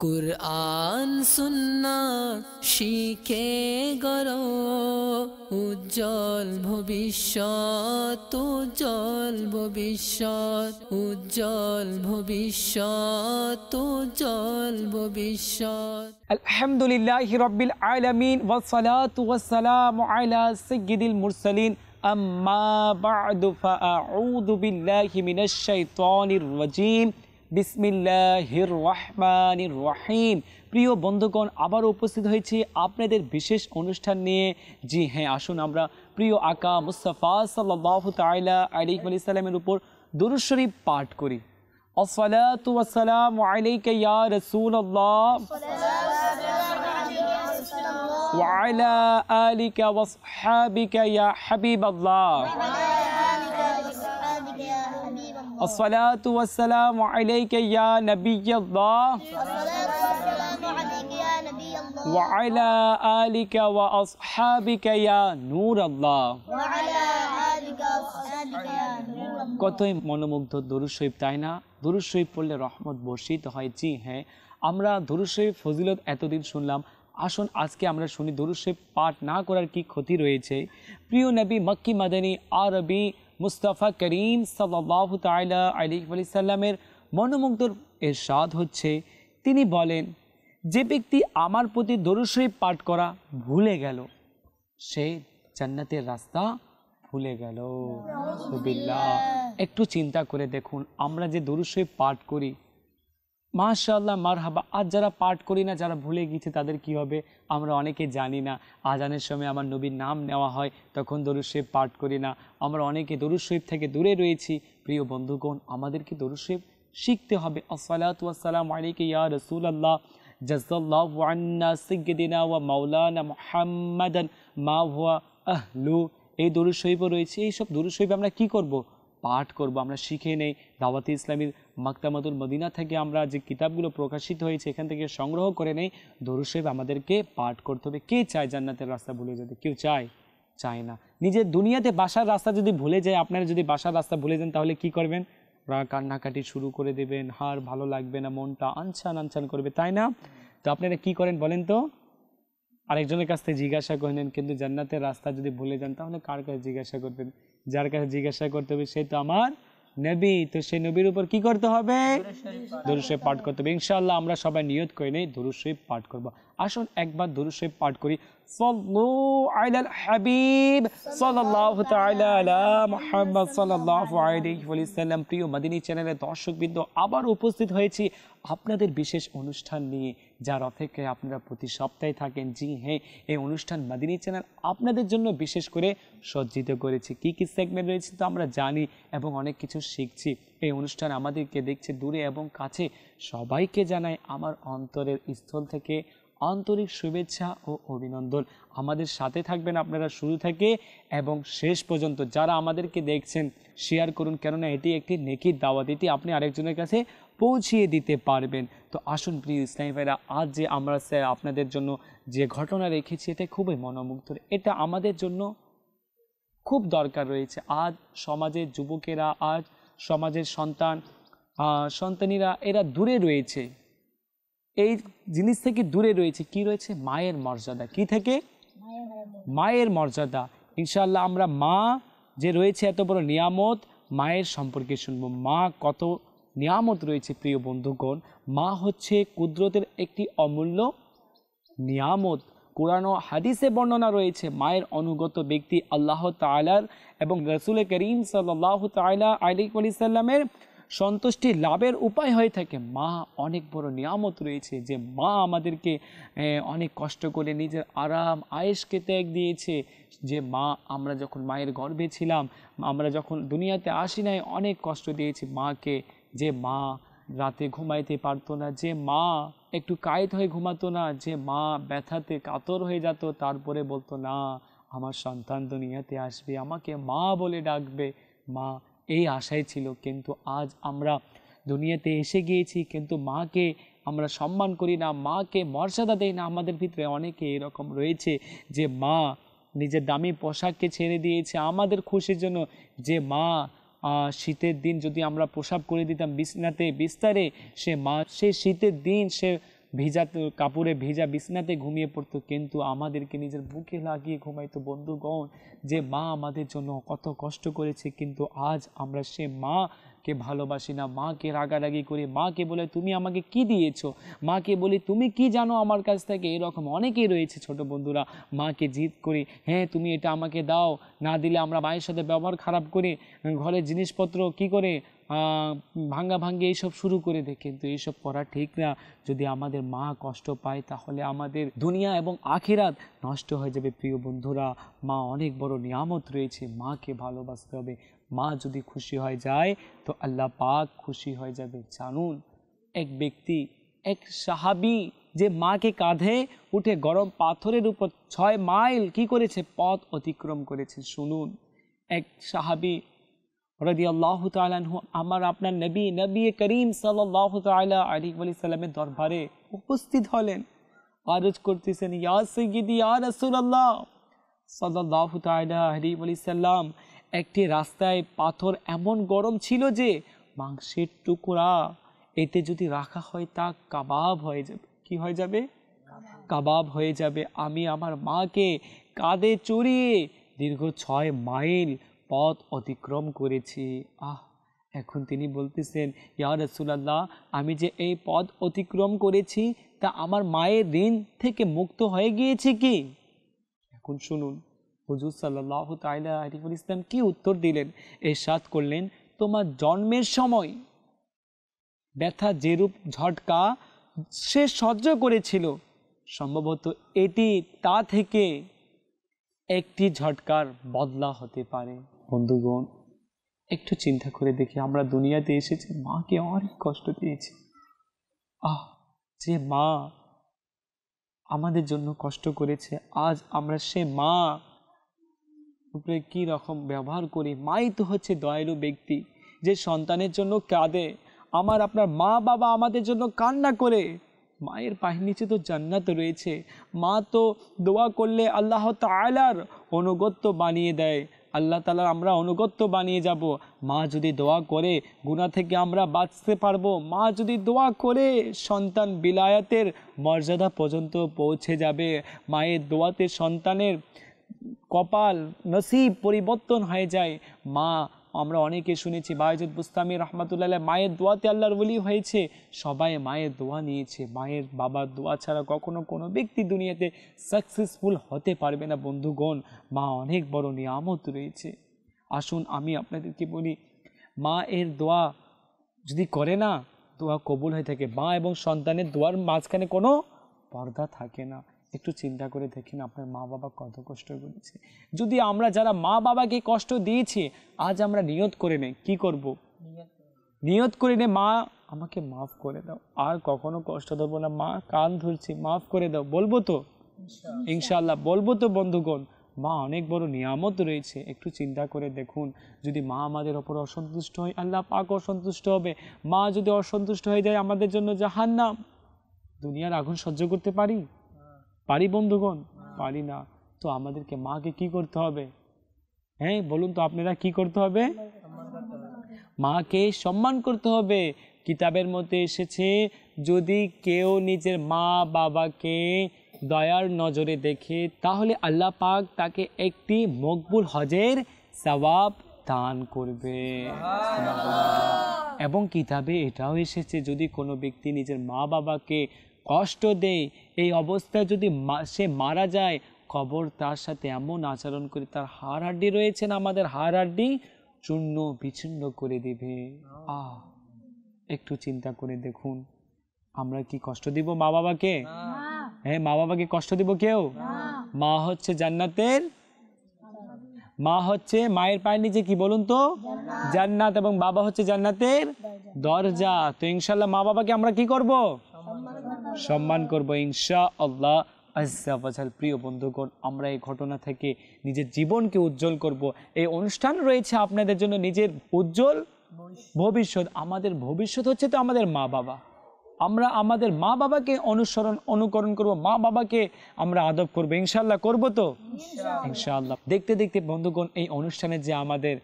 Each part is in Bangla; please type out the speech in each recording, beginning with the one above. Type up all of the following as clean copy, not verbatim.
কুরআন সুন্নাহ শিখে গড়ো উজ্জ্বল ভবিষ্যৎ, উজ্জ্বল ভবিষ্যৎ, উজ্জ্বল ভবিষ্যৎ, উজ্জ্বল ভবিষ্যৎ। আলহামদুলিল্লাহি রাব্বিল আলামিন ওয়াসসালাতু ওয়াসসালামু আলা সাইয়্যিদিল মুরসালিন আম্মা বা'দু ফাআউযু বিল্লাহি মিনাশ শাইতানির রাজীম বিসমিল্লাহির রহমানির রহিম। প্রিয় বন্ধুগণ, আবার উপস্থিত হয়েছি আপনাদের বিশেষ অনুষ্ঠান নিয়ে। জি হ্যাঁ, আসুন আমরা প্রিয় আকা মুস্তাফা সাল্লাল্লাহু তাআলা আলাইহি ওয়াসাল্লামের উপর দুরূদ শরীফ পাঠ করি। আসসালাতু ওয়াসসালামু আলাইকা ইয়া রাসূলুল্লাহ ওয়া আলা আলিকা ওয়া আসহাবিকা ইয়া হাবিবাল্লাহ। আসসালাতু ওয়াসসালামু আলাইকা ইয়া নাবিয়াল্লাহ ওয়া আলা আলিকা ওয়া আসহাবিকা ইয়া নূরাল্লাহ। কতই মনোমুগ্ধ দরুদ শরীফ, তাই না? দরুদ শরীফ পড়লে রহমত বর্ষিত হয়। জি হ্যাঁ, আমরা দরুদ শরীফ ফজিলত এতদিন শুনলাম, আসুন আজকে আমরা শুনি দরুদ শরীফ পাঠ না করার কি ক্ষতি রয়েছে। প্রিয় নবী মক্কি মাদানী আরবি মুস্তাফা করিম সাল্লাল্লাহু তাআলা আলাইহি ওয়াসাল্লামের মনোমুগ্ধর ইরশাদ হচ্ছে, তিনি বলেন, যে ব্যক্তি আমার প্রতি দরুদ শরীফ পাঠ করা ভুলে গেল, সে জান্নাতের রাস্তা ভুলে গেল। সুবহানাল্লাহ। একটু চিন্তা করে দেখুন, আমরা যে দরুদ শরীফ পাঠ করি, মাশাআল্লাহ মারহাবা, আজ যারা পাঠ করি না, যারা ভুলে গেছে তাদের কি হবে আমরা অনেকে জানি না। আজানের সময় আমার নবীর নাম নেওয়া হয়, তখন দরুদ শরীফ পাঠ করি না। আমরা অনেকে দরুদ শরীফ থেকে দূরে রয়েছি। প্রিয় বন্ধুগণ, আমাদেরকে দরুদ শরীফ শিখতে হবে। আসসালাতু ওয়াসসালামু আলাইকা ইয়া রাসূলুল্লাহ জাযাল্লাহু আন্না সাইয়্যিদিনা ওয়া মাওলানা মুহাম্মাদান মা হুয়া আহলু। এই দরুদ শরীফও রয়েছে। এই সব দরুদ শরীফ আমরা কি করব? পাঠ করব। আমরা শিখে নেই। দাওয়াতে ইসলামীর মাকতামাতুল মদিনা থেকে আমরা যে কিতাবগুলো প্রকাশিত হয়েছে এখান থেকে সংগ্রহ করে নেই। দরুদ শরীফ আমাদেরকে পাঠ করতে হবে। কে চায় জান্নাতের রাস্তা ভুলে যেতে? কেউ চায় না। নিজের দুনিয়াতে বাসার রাস্তা যদি ভুলে যায়, আপনারা যদি বাসার রাস্তা ভুলে যান, তাহলে কি করবেন? কান্নাকাটি শুরু করে দেবেন, হার ভালো লাগবে না, মনটা আনছান করবে, তাই না? তো আপনারা কি করেন বলেন তো? আরেকজনের কাছ থেকে জিজ্ঞাসা করে নেন। কিন্তু জান্নাতের রাস্তা যদি ভুলে যান, তাহলে কার কাছে জিজ্ঞাসা করবেন? যার কাছে জিজ্ঞাসা করতে হবে সে তো আমার নবী। তো সেই নবীর উপর কি করতে হবে? দরুদ শরীফ পাঠ করতে হবে। ইনশাআল্লাহ আমরা সবাই নিয়ত করে নেই দরুদ শরীফ পাঠ করব। আসুন একবার দরুদ শরীফ পাঠ করি। সাল্লু আলাল হাবিব সাল্লাল্লাহু তাআলা আলা মুহাম্মদ সাল্লাল্লাহু আলাইহি ওয়াসাল্লাম। প্রিয় মদিনী চ্যানেলের দর্শকবৃন্দ, আবার উপস্থিত হয়েছি আপনাদের বিশেষ অনুষ্ঠান নিয়ে, যার অপেক্ষায় আপনারা প্রতি সপ্তাহে থাকেন। জি হ্যাঁ, এই অনুষ্ঠান মদিনী চ্যানেল আপনাদের জন্য বিশেষ করে সজ্জিত করেছে। কি কি সেগমেন্ট রয়েছে তো আমরা জানি এবং অনেক কিছু শিখছি। এই অনুষ্ঠান আমাদেরকে দেখছে দূরে এবং কাছে, সবাইকে জানাই আমার অন্তরের স্থল থেকে আন্তরিক শুভেচ্ছা ও অভিনন্দন। আমাদের সাথে থাকবেন আপনারা শুরু থেকে এবং শেষ পর্যন্ত। যারা আমাদেরকে দেখছেন শেয়ার করুন, কেননা এটি একটি নেকির দাওয়াত, এটি আপনি আরেকজনের কাছে পৌঁছিয়ে দিতে পারবেন। তো আসুন প্রিয় ইসলামী ভাইরা, আজ যে আমরা আপনাদের জন্য যে ঘটনা রেখেছি এটা খুবই মনোমুগ্ধর। এটা আমাদের জন্য খুব দরকার রয়েছে। আজ সমাজের যুবকেরা, আজ সমাজের সন্তানীরা এরা দূরে রয়েছে, এই জিনিস থেকে দূরে রয়েছে। কি রয়েছে? মায়ের মর্যাদা। কি থেকে? মায়ের মর্যাদা। ইনশাআল্লাহ আমরা মা যে রয়েছে এত বড় নিয়ামত, মায়ের সম্পর্কে শুনবো। মা কত নিয়ামত রয়েছে। প্রিয় বন্ধুগণ, মা হচ্ছে কুদরতের একটি অমূল্য নিয়ামত। কোরআন ও হাদিসে বর্ণনা রয়েছে, মায়ের অনুগত ব্যক্তি আল্লাহ তাআলার এবং রাসূল করিম সাল্লাল্লাহু তাআলা আলাইহি ওয়াসাল্লামের সন্তুষ্টি লাভের উপায় হয়ে থাকে। মা অনেক বড় নিয়ামত রয়েছে, যে মা আমাদেরকে অনেক কষ্ট করে নিজের আরাম আয়েশকে ত্যাগ দিয়েছে। যে মা, আমরা যখন মায়ের গর্ভে ছিলাম, আমরা যখন দুনিয়াতে আসি নাই, অনেক কষ্ট দিয়েছি মাকে। যে মা রাতে ঘুমাইতে পারতো না, যে মা একটু কায়েত হয়ে ঘুমাতো না, যে মা ব্যথাতে কাতর হয়ে যেত, তারপরে বলতো না আমার সন্তান দুনিয়াতে আসবে, আমাকে মা বলে ডাকবে। মা এই আশায় ছিল। কিন্তু আজ আমরা দুনিয়াতে এসে গিয়েছি, কিন্তু মাকে আমরা সম্মান করি না, মাকে মর্যাদা দেই না। আমাদের ভিতরে অনেকে এরকম রয়েছে, যে মা নিজের দামি পোশাককে ছেড়ে দিয়েছে আমাদের খুশির জন্য। যে মা শীতের দিন যদি আমরা প্রসাব করে দিতাম বিছানাতে বিস্তারে, সে মা সেই শীতের দিন সে ভিজা কাপড়ে ভিজা বিছনাতে ঘুমিয়ে পড়তো, কিন্তু আমাদেরকে নিজের বুকে লাগিয়ে ঘুমাইতো। বন্ধুগণ, যে মা আমাদের জন্য কত কষ্ট করেছে, কিন্তু আজ আমরা সে মাকে ভালোবাসি না, মাকে রাগারাগি করি, মাকে বলে তুমি আমাকে কি দিয়েছো, মাকে বলি তুমি কি জানো আমার কাছ থেকে। এরকম অনেকেই রয়েছে ছোট বন্ধুরা, মাকে জিদ করি, হ্যাঁ তুমি এটা আমাকে দাও, না দিলে আমরা মায়ের সাথে ব্যবহার খারাপ করি, ঘরের জিনিসপত্র কি করে ভাঙ্গা ভাঙ্গি এইসব শুরু করে দেয়। কিন্তু এইসব করা ঠিক না। যদি আমাদের মা কষ্ট পায় তাহলে আমাদের দুনিয়া এবং আখিরাত নষ্ট হয়ে যাবে। প্রিয় বন্ধুরা, মা অনেক বড় নিয়ামত রয়েছে, মাকে ভালোবাসতে হবে। মা যদি খুশি হয়ে যায় তো আল্লাহ পাক খুশি হয়ে যাবে। জানুন, এক ব্যক্তি, এক সাহাবী, যে মাকে কাঁধে উঠে গরম পাথরের উপর 6 মাইল কি করেছে, পথ অতিক্রম করেছে। শুনুন, এক সাহাবী রাদিয়াল্লাহু তাআলা আনহু আমার আপনার নবী করিম সাল্লাল্লাহু তাআলা আলাইহি ওয়াসাল্লামের দরবারে উপস্থিত হলেন, আরজ করতেছেন, ইয়া সাইয়্যিদি ইয়া রাসূলুল্লাহ সাল্লাল্লাহু তাআলা আলাইহি ওয়াসাল্লাম। একটি রাস্তায় পাথর এমন গরম ছিল যে মাংসের টুকরা এতে যদি রাখা হয় তা কাবাব হয়ে যাবে। কি হয়ে যাবে? কাবাব হয়ে যাবে। আমি আমার মাকে কাঁধে চড়িয়ে দীর্ঘ 6 মাইল পথ অতিক্রম করেছি। এখন তিনি বলতেছেন, ইয়া রাসূলুল্লাহ, আমি যে এই পথ অতিক্রম করেছি তা আমার মায়ের ঋণ থেকে মুক্ত হয়ে গিয়েছে কি? এখন শুনুন হুজুর সাল্লাল্লাহু তাআলা আলাইহি ওয়াসাল্লাম কি উত্তর দিলেন, ইরশাদ করলেন, তোমার জন্মের সময় ব্যথা যেরূপ ঝটকা সে সহ্য করেছিল, সম্ভবত এটি তা থেকে একটি ঝটকার বদলা হতে পারে। বন্ধুগণ, একটু চিন্তা করে দেখি, আমরা দুনিয়াতে এসেছি, মাকে অনেক কষ্ট দিয়েছি। যে মা আমাদের জন্য কষ্ট করেছে, আজ আমরা সে মা উপরে কি রকম ব্যবহার করি। মাই তো হচ্ছে দয়ালু ব্যক্তি, যে সন্তানের জন্য কাঁদে। আমার আপনার মা বাবা আমাদের জন্য কান্না করে, মায়ের পায়ের নিচে তো জান্নাত রয়েছে। মা তো দোয়া করলে আল্লাহ তাআলার অনুগত্য বানিয়ে দেয়, আল্লাহ তাআলার আমরা অনুগত্য বানিয়ে যাব। মা যদি দোয়া করে গুনাহ থেকে আমরা বাঁচতে পারবো। মা যদি দোয়া করে সন্তান বিলায়াতের মর্যাদা পর্যন্ত পৌঁছে যাবে। মায়ের দোয়াতে সন্তানের কপাল নসিব পরিবর্তন হয়ে যায়। মা, আমরা অনেকে শুনেছি বায়জুদ বুস্তামি রহমাতুল্লাহ আলাইহি মায়ের দোয়াতে আল্লাহর ওলি হয়েছে। সবাই মায়ের দোয়া নিয়েছে। মায়ের বাবার দোয়া ছাড়া কখনো কোনো ব্যক্তি দুনিয়াতে সাকসেসফুল হতে পারবে না। বন্ধুগণ, মা অনেক বড় নিয়ামত রয়েছে। আসুন আমি আপনাদেরকে বলি, মা এর দোয়া যদি করে না, দোয়া কবুল হয়ে থাকে। মা এবং সন্তানের দোয়ার মাঝখানে কোনো পর্দা থাকে না। একটু চিন্তা করে দেখেন আপনার মা বাবা কত কষ্ট করেছে। যদি আমরা যারা মা বাবাকে কষ্ট দিয়েছি, আজ আমরা নিয়ত করে নেই, কি করব? নিয়ত করে নে, মা আমাকে মাফ করে দাও, আর কখনো কষ্ট দেবো না, মা কান ধরছি, মাফ করে দাও, বলবো তো? ইনশাআল্লাহ বলবো তো। বন্ধুগণ, মা অনেক বড় নিয়ামত রয়েছে। একটু চিন্তা করে দেখুন, যদি মা আমাদের ওপর অসন্তুষ্ট হয়, আল্লাহ পাক অসন্তুষ্ট হবে। মা যদি অসন্তুষ্ট হয়ে যায়, আমাদের জন্য জাহান্নাম। দুনিয়ার আগুন সহ্য করতে পারি? বন্ধুগণ, পারি না। তো আমাদেরকে মাকে কি করতে হবে? হ্যাঁ বলুন তো আপনারা, কি করতে হবে? মাকে সম্মান করতে হবে। কিতাবের মধ্যে এসেছে, যদি কেউ নিজের মা বাবাকে দয়ার নজরে দেখে, তাহলে আল্লাহ পাক তাকে একটি মকবুল হজের সওয়াব দান করবে। এবং কিতাবে এটাও এসেছে, যদি কোনো ব্যক্তি নিজের মা বাবাকে কষ্ট দেয়, এই অবস্থায় যদি সে মারা যায়, কবর তার সাথে এমন আচরণ করে, তার হাড় হাড্ডি রয়েছে না, আমাদের হাড় হাড্ডি চূর্ণ বিচ্ছিন্ন করে দিবে। একটু চিন্তা করে দেখুন, আমরা কি কষ্ট দিব মা বাবাকে? হ্যাঁ, মা বাবাকে কষ্ট দিব কেউ? মা হচ্ছে জান্নাতের, মা হচ্ছে মায়ের পায়ের নিচে কি বলুন তো? জান্নাত। এবং বাবা হচ্ছে জান্নাতের দরজা। তো ইনশাআল্লাহ মা বাবাকে আমরা কি করব? সম্মান করব ইনশাআল্লাহ আজ্জা ওয়াজাল। প্রিয় বন্ধুগণ, আমরা এই ঘটনা থেকে নিজের জীবনকে উজ্জ্বল করব। এই অনুষ্ঠান রয়েছে আপনাদের জন্য নিজের উজ্জ্বল ভবিষ্যৎ। আমাদের ভবিষ্যৎ হচ্ছে তো আমাদের মা বাবা। আমরা আমাদের মা বাবাকে অনুকরণ করব, মা বাবাকে আমরা আদব করব। ইনশাআল্লাহ করব তো? ইনশাআল্লাহ। দেখতে দেখতে বন্ধুগণ, এই অনুষ্ঠানে যে আমাদের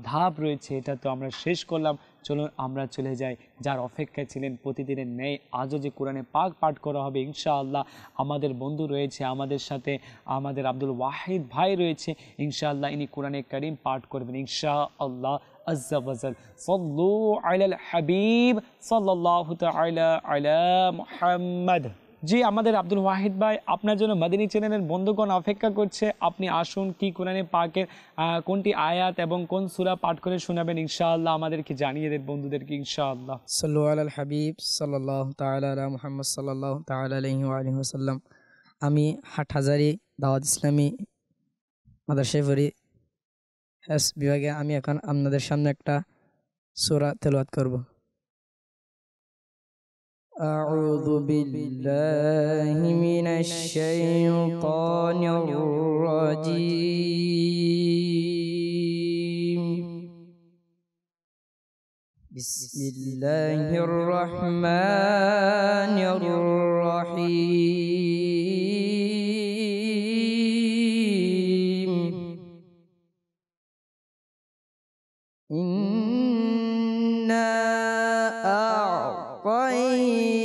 ধাপ রয়েছে, এটা তো আমরা শেষ করলাম। চলুন আমরা চলে যাই। যার অপেক্ষায় ছিলেন প্রতিদিনের ন্যায় আজও যে কোরআনে পাক পাঠ করা হবে ইনশাআল্লাহ, আমাদের বন্ধু রয়েছে আমাদের সাথে, আমাদের আব্দুল ওয়াহিদ ভাই রয়েছে ইনশাআল্লাহ, ইনি কোরআনে কারীম পাঠ করবেন ইনশাআল্লাহ আজ্জা ওয়াজাল। সাল্লু আলাল হাবিব সাল্লাল্লাহু তাআলা আলা মুহাম্মদ। জি, আমাদের আব্দুল ওয়াহিদ ভাই আপনার জন্য মাদিনী চ্যানেলের বন্ধুগণ অপেক্ষা করছে। আপনি আসুন, কি কোরআনে পাকের কোনটি আয়াত এবং কোন সূরা পাঠ করে শোনাবেন ইনশাআল্লাহ আমাদেরকে জানিয়ে দেন বন্ধুদেরকে ইনশাআল্লাহ। সাল্লু আলাল হাবিব সাল্লাল্লাহু তাআলা আলা মুহাম্মদ সাল্লাল্লাহু তাআলা আলাইহি ওয়া আলিহি ওয়াসাল্লাম। আমি হাটহাজারী দাওয়াত ইসলামী মাদ্রাসায় পড়ি, হ্যাস বিভাগে। আমি এখন আপনাদের সামনে একটা সূরা তেলাওয়াত করব। أعوذ بالله من الشيطان الرجيم. بسم الله الرحمن الرحيم. إنا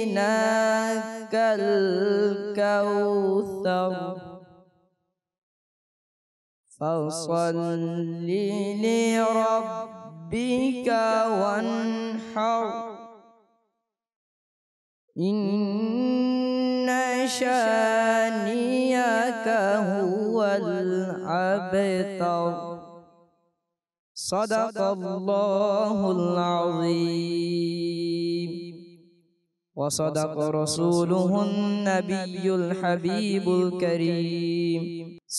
أعطيناك الكوثر فصل لربك وانحر إن شانئك هو الأبتر. صدق الله العظيم وصدق رسوله النبي الحبيب الكريم.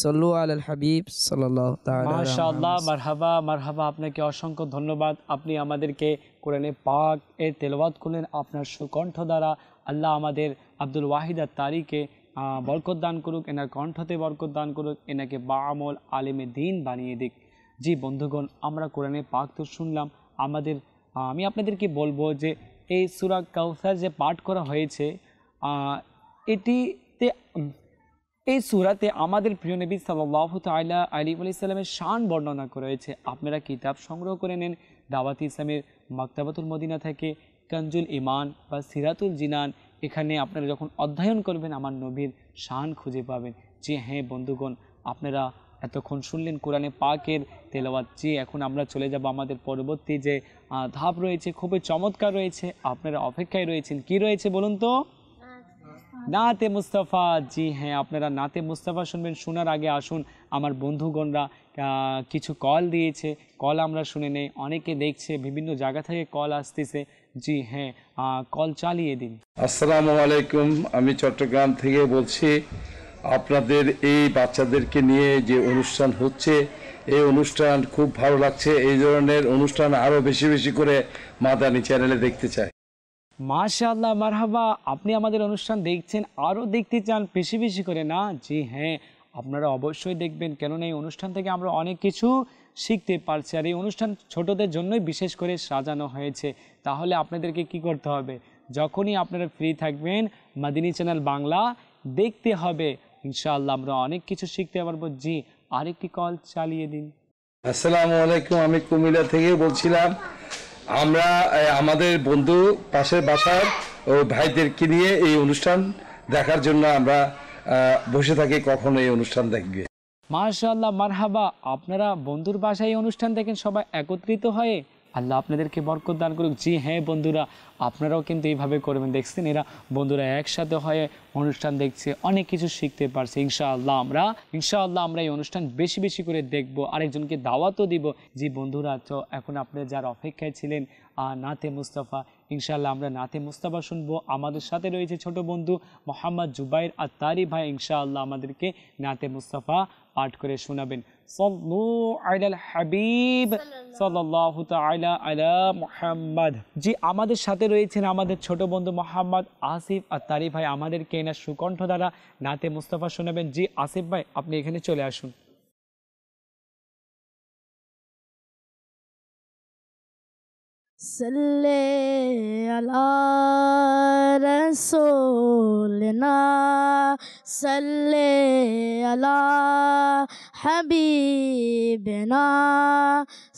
صلوا على الحبيب صلى الله تعالى عليه وسلم. মাশাআল্লাহ, মারহাবা মারহাবা, আপনাকে অসংখ্য ধন্যবাদ। আপনি আমাদেরকে কোরআনে পাক এর তেলাওয়াত করলেন আপনার সুকণ্ঠ দ্বারা। আল্লাহ আমাদের আব্দুল ওয়াহিদ আত-তারিকে বরকত দান করুক, এনার কণ্ঠতে বরকত দান করুক, এনাকে বাআমল আলেমে দ্বীন বানিয়ে দিক। জি বন্ধুগণ, আমরা কোরআনে পাক তো শুনলাম। আমি আপনাদেরকে বলবো যে এই সূরা কাউসার যে পাঠ করা হয়েছে এই সূরাতে আমাদের প্রিয় নবী সাল্লাল্লাহু তাআলা আলাইহি ওয়াসাল্লামের শান বর্ণনা করা হয়েছে। আপনারা কিতাব সংগ্রহ করে নেন দাওয়াত ইসলামের মাকতাবাতুল মদিনা থেকে, কানজুল ইমান বা সিরাতুল জিনান, এখানে আপনারা যখন অধ্যয়ন করবেন আমার নবীর শান খুঁজে পাবেন। জি হ্যাঁ বন্ধুগণ, আপনারা এতক্ষণ শুনলেন কোরআনে পাকের তেলাওয়াত। জি, এখন আমরা চলে যাব আমাদের পরবর্তী যে ধাপ রয়েছে, খুবই চমৎকার রয়েছে, আপনারা অপেক্ষায় রয়েছেন। কি রয়েছে বলুন তো? নাতে মুস্তাফা। জি হ্যাঁ, আপনারা নাতে মুস্তাফা শুনবেন। শোনার আগে আসুন, আমার বন্ধুগণরা কিছু কল দিয়েছে, কল আমরা শুনে নেই। অনেকে দেখছে বিভিন্ন জায়গা থেকে কল আসতেছে। জি হ্যাঁ, কল চালিয়ে দিন। আসসালামু আলাইকুম, আমি চট্টগ্রাম থেকে বলছি। আপনাদের এই বাচ্চাদেরকে নিয়ে যে অনুষ্ঠান হচ্ছে, এই অনুষ্ঠান খুব ভালো লাগছে। এই ধরনের অনুষ্ঠান আরো বেশি বেশি করে মাদানী চ্যানেলে দেখতে চাই। মাশাআল্লাহ, মারহাবা, আপনি আমাদের অনুষ্ঠান দেখছেন, আরও দেখতে চান বেশি বেশি করে না? জি হ্যাঁ, আপনারা অবশ্যই দেখবেন, কেননা এই অনুষ্ঠান থেকে আমরা অনেক কিছু শিখতে পারছি। আর এই অনুষ্ঠান ছোটদের জন্যই বিশেষ করে সাজানো হয়েছে। তাহলে আপনাদেরকে কি করতে হবে? যখনই আপনারা ফ্রি থাকবেন মাদিনী চ্যানেল বাংলা দেখতে হবে, ইনশাআল্লাহ আমরা অনেক কিছু শিখতে পারবো। জি, আরেকটি কল চালিয়ে দিন। আসসালামু আলাইকুম, আমি কুমিল্লা থেকে বলছিলাম। আমরা আমাদের বন্ধু পাশের বাসার ওই ভাইদেরকে নিয়ে এই অনুষ্ঠান দেখার জন্য আমরা বসে থাকি, কখন এই অনুষ্ঠান দেখবে। মাশাআল্লাহ, মারহাবা, আপনারা বন্ধুর বাসায় অনুষ্ঠান দেখেন সবাই একত্রিত হয়ে। আল্লাহ আপনাদেরকে বরকত দান করুক। জি হ্যাঁ বন্ধুরা, আপনারাও কিন্তু এইভাবে করবেন। দেখছেন, এরা বন্ধুরা একসাথে হয়ে অনুষ্ঠান দেখছে, অনেক কিছু শিখতে পারছে। ইনশাআল্লাহ আমরা এই অনুষ্ঠান বেশি বেশি করে দেখব, আরেকজনকে দাওয়াতও দিব। জি বন্ধুরা, তো এখন আপনারা যার অপেক্ষায় ছিলেন নাতে মুস্তাফা, ইনশাআল্লাহ আমরা নাতে মুস্তাফা শুনবো। আমাদের সাথে রয়েছে ছোট বন্ধু মোহাম্মদ জুবাইর আত-তারি ভাই, ইনশাআল্লাহ আমাদেরকে নাতে মুস্তাফা পাঠ করে শোনাবেন। সাল্লু আলাল হাবিব সাল্লাল্লাহু তাআলা আলা মুহাম্মদ। জি, আমাদের সাথে রয়েছেন আমাদের ছোট বন্ধু মোহাম্মদ আসিফ আত-তারি ভাই, আমাদেরকে এনার সুকণ্ঠ দ্বারা নাতে মুস্তাফা শোনাবেন। জি আসিফ ভাই, আপনি এখানে চলে আসুন। सल्ले अला रसूलना सल्ले अला हबीबना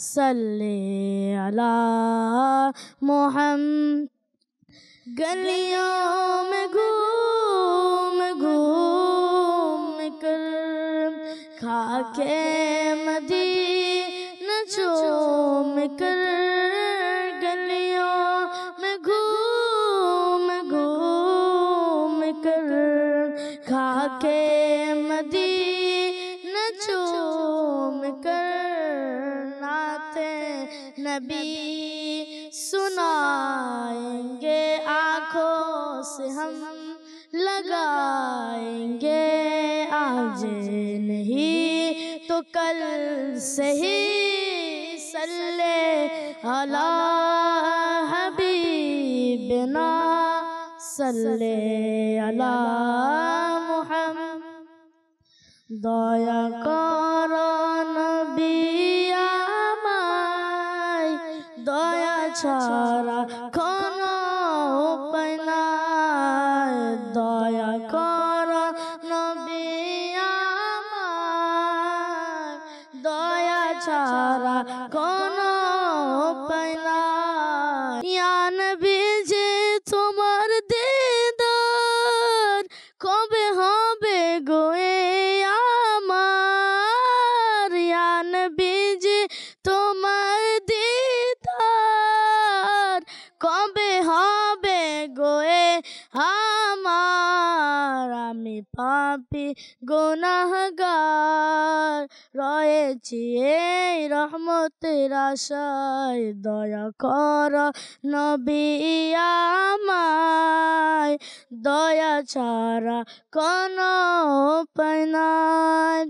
सल्ले अला मुहम्मद गलियों में घूम घूम कर खाके मदीना चूम कर गलियों में घूम घूम कर खाके मदीना चूम कर नाते नबी सुनाएंगे आँखों से हम लगाएंगे आज नहीं तो कल से ही सल्ले अला हबीबना सल्ले अला मुहम्मद दया करो नबी আমায় দয়া ছাড়া কোনো উপায় নাই দয়া করো নবী আমায় দয়া ছাড়া কোনো উপায় নাই ইয়া নবী যে তোমার দিদার কবে হবে গো আমার ইয়া নবী যে তোমার দিদার কবে হবে গোয়ে আমার আমি পাপী গুনাহগার রয়েছি এই রহমতের আশায় দয়া কর নবী আমায় দয়া ছাড়া কোনো উপায় নাই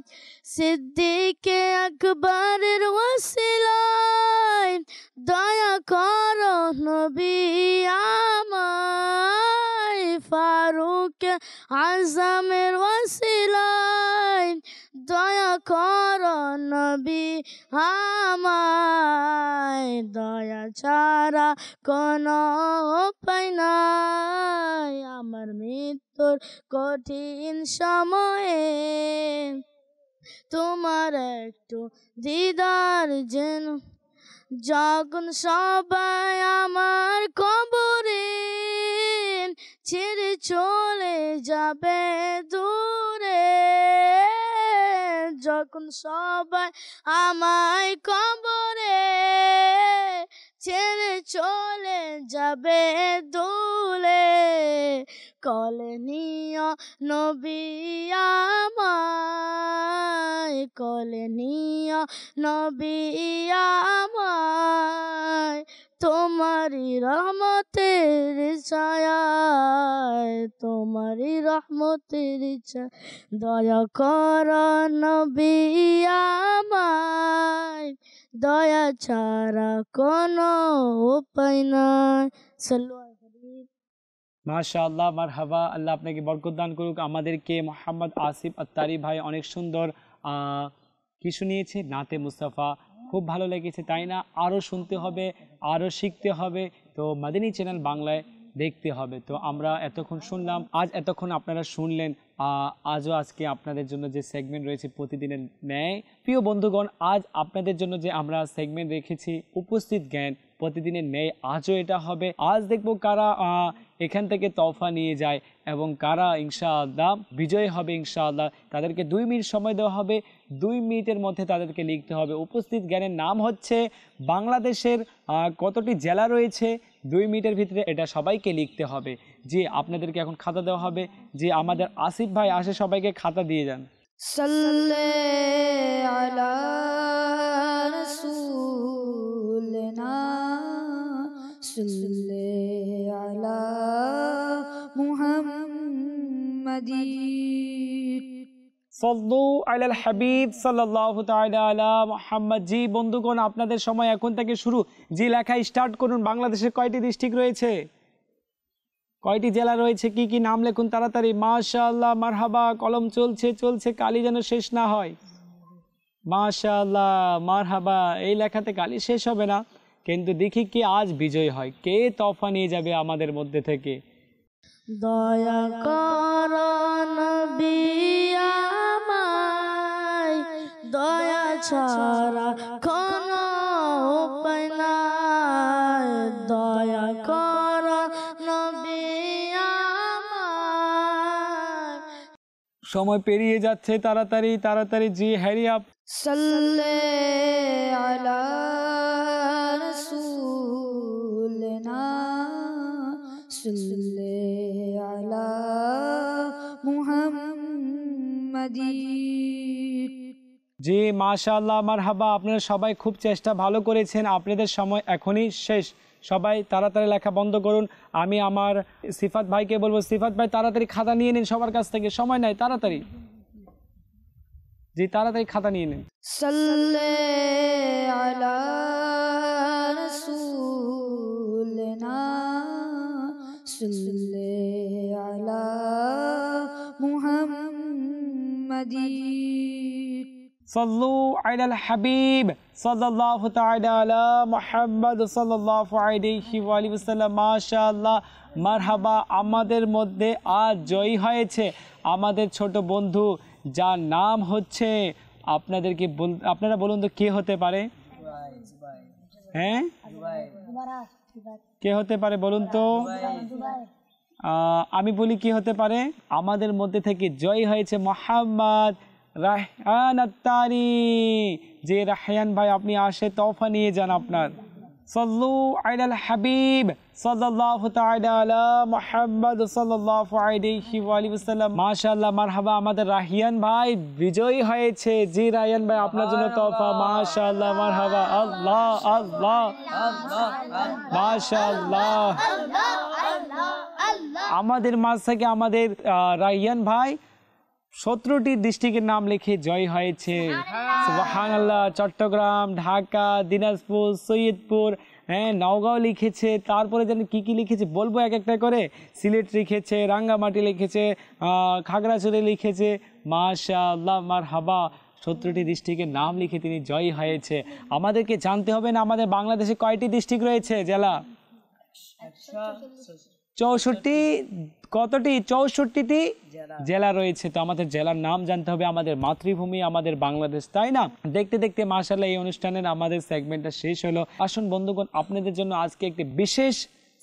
সিদ্দিকে আকবরের ওসিলায় দয়া করো নবী আমায় ফারুক আজমের ওসিলায় দয়া করো নবী আমায় দয়া ছাড়া কোনো উপায় নাই আমার মৃত্যুর কঠিন সময়ে তোমার একটু দিদার যেন যখন সবাই আমার কবরে ছেড়ে চলে যাবে দূরে যখন সবাই আমায় কবরে ছেড়ে চলে যাবে দূরে কলে নিও নবী আমায় কলে নিও নবী আমায় তোমারি রহমতের ছায়ায় তোমারি রহমতের ছায়া দয়া কর নবী আমায় দয়া ছাড়া কোনো উপায় নাই সাল্লু আলা হাবিব মাশাআল্লাহ মারহাবা আল্লাহ আপনাকে বরকত দান করুক আমাদেরকে মোহাম্মদ আসিফ আত্তারি ভাই অনেক সুন্দর কি শুনিয়েছে নাতে মুস্তাফা খুব ভালো লেগেছে তাই না আরও শুনতে হবে আরও শিখতে হবে তো মাদিনী চ্যানেল বাংলায় দেখতে হবে তো আমরা এতক্ষণ শুনলাম আজ এতক্ষণ আপনারা শুনলেন আজও আজকে আপনাদের জন্য যে সেগমেন্ট রয়েছে প্রতিদিনের ন্যায় প্রিয় বন্ধুগণ আজ আপনাদের জন্য যে আমরা সেগমেন্ট রেখেছি উপস্থিত জ্ঞান প্রতিদিনের ন্যায় আজও এটা হবে আজ দেখব কারা এখান থেকে তওফা নিয়ে যায় এবং কারা ইনশাআল্লাহ বিজয় হবে ইনশাআল্লাহ তাদেরকে 2 মিনিট সময় দেওয়া হবে 2 মিনিটের মধ্যে তাদেরকে লিখতে হবে উপস্থিত জ্ঞানের নাম হচ্ছে বাংলাদেশের কতটি জেলা রয়েছে 2 মিনিটের ভিতরে এটা সবাইকে লিখতে হবে জি আপনাদেরকে এখন খাতা দেওয়া হবে যে আমাদের আসিফ ভাই আসে সবাইকে খাতা দিয়ে যান সাল্লাল্লাহু আলা রাসূলিনা সাল্লাল্লাহু আলা মুহাম্মাদিন সাল্লু আলাল হাবিব সাল্লাল্লাহু তাআলা আলা মুহাম্মদ জি বন্ধুগণ আপনাদের সময় এখন থেকে শুরু জি লেখা স্টার্ট করুন বাংলাদেশের কয়টি ডিস্ট্রিক্ট রয়েছে কয়টি জেলা রয়েছে কি কি নাম লিখুন তাড়াতাড়ি মাশাআল্লাহ মারহাবা কলম চলছে চলছে কালি যেন শেষ না হয় মাশাআল্লাহ মারহাবা এই লেখাতে কালি শেষ হবে না কিন্তু দেখি কে আজ বিজয় হয়, কে তোহফা নিয়ে যাবে আমাদের মধ্যে থেকে। দয়া কর নবী আমায়, দয়া ছাড়া কোনো উপায় নাই। দয়া কর নবী আমায়। সময় পেরিয়ে যাচ্ছে তাড়াতাড়ি তাড়াতাড়ি। জি হ্যারি আপ। সাল্লে আলা রাসূলিনা, সাল্লে আলা মুহাম্মাদিন। জি মাশাআল্লাহ, মারহাবা। আপনারা সবাই খুব চেষ্টা ভালো করেছেন। আপনাদের সময় এখনই শেষ। সবাই তাড়াতাড়ি লেখা বন্ধ করুন। আমি আমার সিফাত ভাইকে বলবো, সিফাত ভাই তাড়াতাড়ি খাতা নিয়ে নিন সবার কাছ থেকে, সময় নাই, তাড়াতাড়ি। জি তাড়াতাড়ি খাতা নিয়ে নিন। সাল্লে আলা রাসূলিনা, সাল্লে আলা মুহাম্মাদিন। সাল্লু আলাল হাবিব সাল্লাল্লাহু তাআলা আলা মুহাম্মদ সাল্লাল্লাহু আলাইহি ওয়া আলিহি ওয়াসাল্লাম। মাশাআল্লাহ, মারহাবা। আমাদের মধ্যে আজ জয়ী হয়েছে আমাদের ছোট বন্ধু, যার নাম হচ্ছে, আপনাদেরকে আপনারা বলুন তো কে হতে পারে? হ্যাঁ, কে হতে পারে বলুন তো? আমি বলি কি হতে পারে। আমাদের মধ্যে থেকে জয়ী হয়েছে মোহাম্মদ রায়হান আত্তারি। যে রায়হান ভাই, আপনি আসে তোহফা নিয়ে যান আপনার। সাল্লু আলাল হাবিব সাল্লাল্লাহু তাআলা আলা মুহাম্মদ সাল্লাল্লাহু আলাইহি ওয়া আলিহি ওয়াসাল্লাম। মাশাআল্লাহ, মারহাবা। আমাদের রায়হান ভাই বিজয়ী হয়েছে। জি রায়হান ভাই, আপনার জন্য তোহফা। মাশাআল্লাহ, মারহাবা। আল্লাহ আল্লাহ মাশাআল্লাহ। আমাদের মাঝ থেকে আমাদের রায়হান ভাই 17টি ডিস্ট্রিক্টের নাম লিখে জয় হয়েছে। সুবহানাল্লাহ। চট্টগ্রাম, ঢাকা, দিনাজপুর, সৈয়দপুর, হ্যাঁ, নওগাঁও লিখেছে। তারপরে যেন কি কি লিখেছে বলবো এক একটা করে। সিলেট লিখেছে, রাঙ্গামাটি লিখেছে, খাগড়াছড়ি লিখেছে। মাশাআল্লাহ, মারহাবা। 17টি ডিস্ট্রিক্টের নাম লিখে তিনি জয়ী হয়েছে। আমাদেরকে জানতে হবে না আমাদের বাংলাদেশে কয়টি ডিস্ট্রিক্ট রয়েছে, জেলা? 64। কতটি? 64টি জেলা রয়েছে। তো আমাদের জেলার নাম জানতে হবে। আমাদের মাতৃভূমি আমাদের বাংলাদেশ, তাই না? দেখতে দেখতে মাশাআল্লাহ এই অনুষ্ঠানের আমাদের সেগমেন্টটা শেষ হলো। আসুন বন্ধুগণ, আপনাদের জন্য আজকে একটি বিশেষ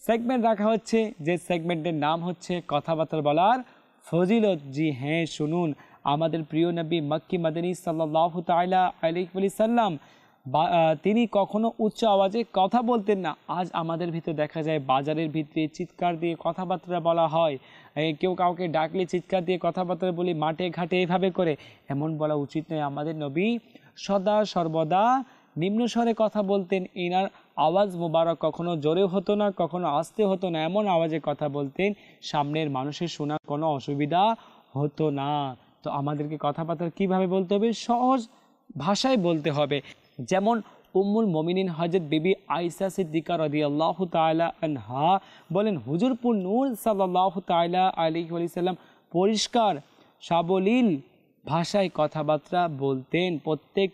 সেগমেন্ট রাখা হচ্ছে, যে সেগমেন্টের নাম হচ্ছে কথাবার্তা বলার ফজিলত। জি হ্যাঁ, শুনুন। আমাদের প্রিয় নবী মক্কি মাদানী সাল্লাল্লাহু তাআলা আলাইহি ওয়াসাল্লাম তিনি কখনো উচ্চ আওয়াজে কথা বলতেন না। আজ আমাদের ভিতরে দেখা যায় বাজারের ভিতরে চিৎকার দিয়ে কথাবার্তা বলা হয়। কেউ কাউকে ডাকলে চিৎকার দিয়ে কথাবার্তা বলি, মাঠে ঘাটে এভাবে করে। এমন বলা উচিত নয়। আমাদের নবী সদা সর্বদা নিম্ন স্বরে কথা বলতেন। এনার আওয়াজ মোবারক কখনো জোরে হতো না, কখনো আস্তে হতো না। এমন আওয়াজে কথা বলতেন সামনের মানুষের শোনার কোনো অসুবিধা হতো না। তো আমাদেরকে কথাবার্তা কিভাবে বলতে হবে? সহজ ভাষায় বলতে হবে। যেমন উম্মুল মুমিনিন হযরত বিবি আয়েশা সিদ্দিকা রাদিয়াল্লাহু তাআলা আনহা বলেন, হুজুরপুর নূর সাল্লাল্লাহু তাআলা আলাইহি ওয়াসাল্লাম পরিষ্কার সাবলীল ভাষায় কথাবার্তা বলতেন। প্রত্যেক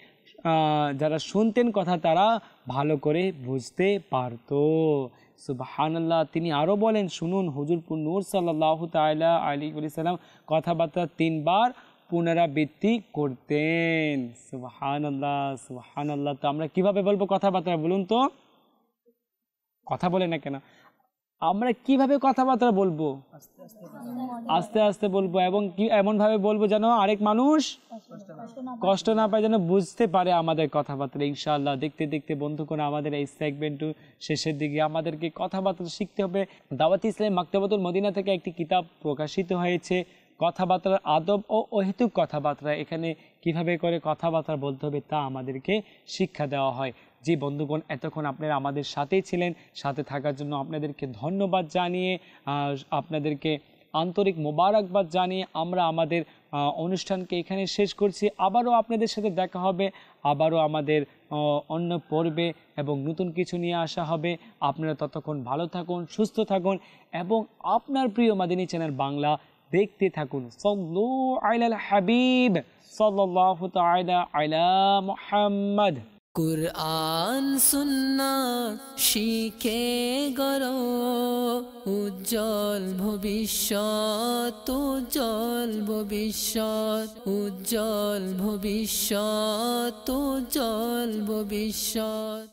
যারা শুনতেন কথা তারা ভালো করে বুঝতে পারতো। সুবহানাল্লাহ। তিনি আরও বলেন, শুনুন, হুজুরপুর নূর সাল্লাল্লাহু তাআলা আলাইহি ওয়াসাল্লাম কথাবার্তা 3 বার পুনরাবৃত্তি করতেন। সুবহানাল্লাহ, সুবহানাল্লাহ। তো আমরা কিভাবে বলবো কথাবার্তা বলুন তো? কথা বলে না কেন? আমরা কিভাবে কথাবার্তা বলবো? আস্তে আস্তে বলবো, এবং কি এমনভাবে বলবো যেন আরেক মানুষ কষ্ট না পায়, যেন বুঝতে পারে আমাদের কথাবার্তা। ইনশাআল্লাহ দেখতে দেখতে বন্ধুগণ আমাদের এই সেগমেন্ট শেষের দিকে। আমাদেরকে কথাবার্তা শিখতে হবে। দাওয়াত ইসলামী মাকতাবাতুল মদিনা থেকে একটি কিতাব প্রকাশিত হয়েছে, কথাবার্তার আদব ও অহেতুক কথাবার্তা। এখানে কিভাবে করে কথাবার্তা বলতে হবে তা আমাদেরকে শিক্ষা দেওয়া হয়। যে বন্ধুগণ এতক্ষণ আপনারা আমাদের সাথেই ছিলেন, সাথে থাকার জন্য আপনাদেরকে ধন্যবাদ জানিয়ে, আপনাদেরকে আন্তরিক মোবারকবাদ জানিয়ে আমরা আমাদের অনুষ্ঠানকে এখানে শেষ করছি। আবারও আপনাদের সাথে দেখা হবে, আবারও আমাদের অন্য পর্বে, এবং নতুন কিছু নিয়ে আসা হবে। আপনারা ততক্ষণ ভালো থাকুন, সুস্থ থাকুন, এবং আপনার প্রিয় মাদিনী চ্যানেল বাংলা দেখতে থাকুন। সাল্লু আলাল হাবিব সাল্লাল্লাহু তাআলা আলা মুহাম্মদ। কুরআন সুন্নাহ শিখে গড়ো উজ্জ্বল ভবিষ্যৎ, উজ্জ্বল ভবিষ্যৎ, উজ্জ্বল ভবিষ্যৎ, উজ্জ্বল ভবিষ্যৎ।